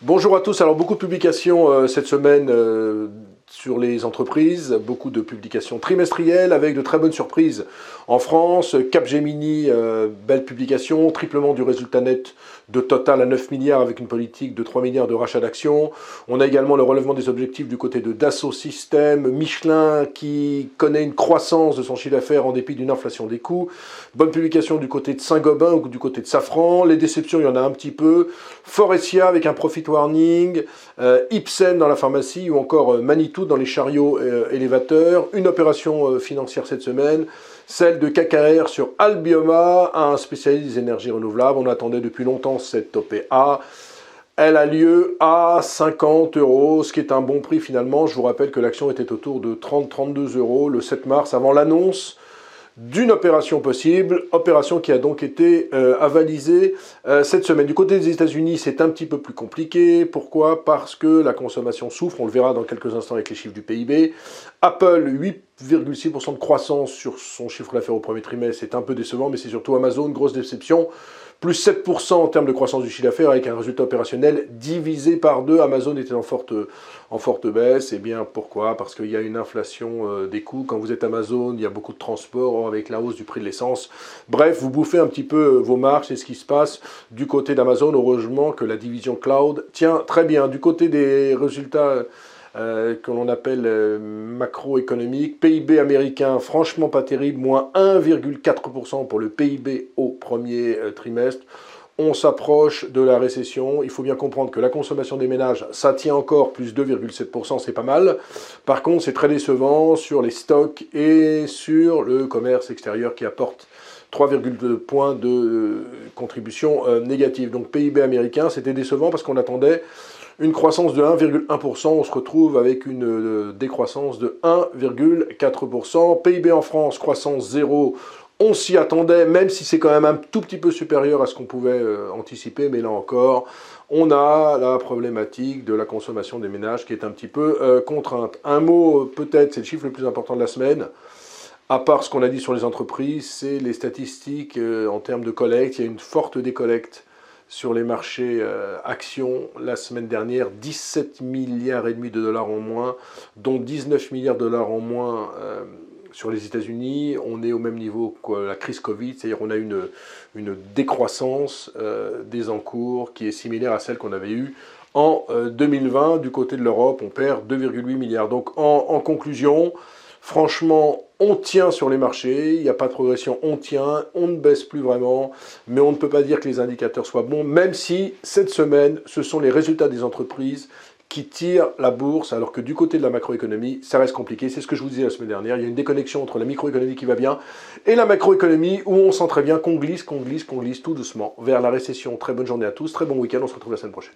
Bonjour à tous, alors beaucoup de publications cette semaine sur les entreprises, beaucoup de publications trimestrielles avec de très bonnes surprises en France. Capgemini, belle publication, triplement du résultat net de Total à 9 milliards avec une politique de 3 milliards de rachat d'actions. On a également le relèvement des objectifs du côté de Dassault Systèmes, Michelin qui connaît une croissance de son chiffre d'affaires en dépit d'une inflation des coûts. Bonne publication du côté de Saint-Gobain ou du côté de Safran. Les déceptions, il y en a un petit peu. Forestia avec un profit warning, Ipsen dans la pharmacie ou encore Manitou dans les chariots élévateurs. Une opération financière cette semaine, celle de KKR sur Albioma, un spécialiste des énergies renouvelables. On attendait depuis longtemps cette OPA. Elle a lieu à 50 €, ce qui est un bon prix finalement. Je vous rappelle que l'action était autour de 30-32 € le 7 mars avant l'annonce d'une opération possible, opération qui a donc été avalisée cette semaine. Du côté des États-Unis, c'est un petit peu plus compliqué. Pourquoi? Parce que la consommation souffre, on le verra dans quelques instants avec les chiffres du PIB. Apple, 8,6% de croissance sur son chiffre d'affaires au premier trimestre, c'est un peu décevant, mais c'est surtout Amazon, grosse déception. Plus 7% en termes de croissance du chiffre d'affaires avec un résultat opérationnel divisé par 2. Amazon était en forte baisse. Et bien pourquoi? Parce qu'il y a une inflation des coûts. Quand vous êtes Amazon, il y a beaucoup de transport avec la hausse du prix de l'essence. Bref, vous bouffez un petit peu vos marges. C'est ce qui se passe du côté d'Amazon. Heureusement que la division cloud tient très bien. Du côté des résultats que l'on appelle macroéconomiques, PIB américain, franchement pas terrible, moins 1,4% pour le PIB au premier trimestre. On s'approche de la récession. Il faut bien comprendre que la consommation des ménages, ça tient encore, plus 2,7%, c'est pas mal. Par contre, c'est très décevant sur les stocks et sur le commerce extérieur qui apporte 3,2 points de contribution négative. Donc PIB américain, c'était décevant parce qu'on attendait une croissance de 1,1%, on se retrouve avec une décroissance de 1,4%. PIB en France, croissance 0, on s'y attendait, même si c'est quand même un tout petit peu supérieur à ce qu'on pouvait anticiper, mais là encore, on a la problématique de la consommation des ménages qui est un petit peu contrainte. Un mot peut-être, c'est le chiffre le plus important de la semaine. À part ce qu'on a dit sur les entreprises, c'est les statistiques en termes de collecte. Il y a une forte décollecte sur les marchés actions la semaine dernière, 17 milliards et demi de dollars en moins, dont 19 milliards de dollars en moins sur les États-Unis. On est au même niveau que la crise Covid, c'est-à-dire on a une décroissance des encours qui est similaire à celle qu'on avait eue en 2020. Du côté de l'Europe, on perd 2,8 milliards. Donc en conclusion, franchement, on tient sur les marchés, il n'y a pas de progression, on tient, on ne baisse plus vraiment, mais on ne peut pas dire que les indicateurs soient bons, même si cette semaine, ce sont les résultats des entreprises qui tirent la bourse, alors que du côté de la macroéconomie, ça reste compliqué. C'est ce que je vous disais la semaine dernière, il y a une déconnexion entre la microéconomie qui va bien et la macroéconomie où on sent très bien qu'on glisse tout doucement vers la récession. Très bonne journée à tous, très bon week-end, on se retrouve la semaine prochaine.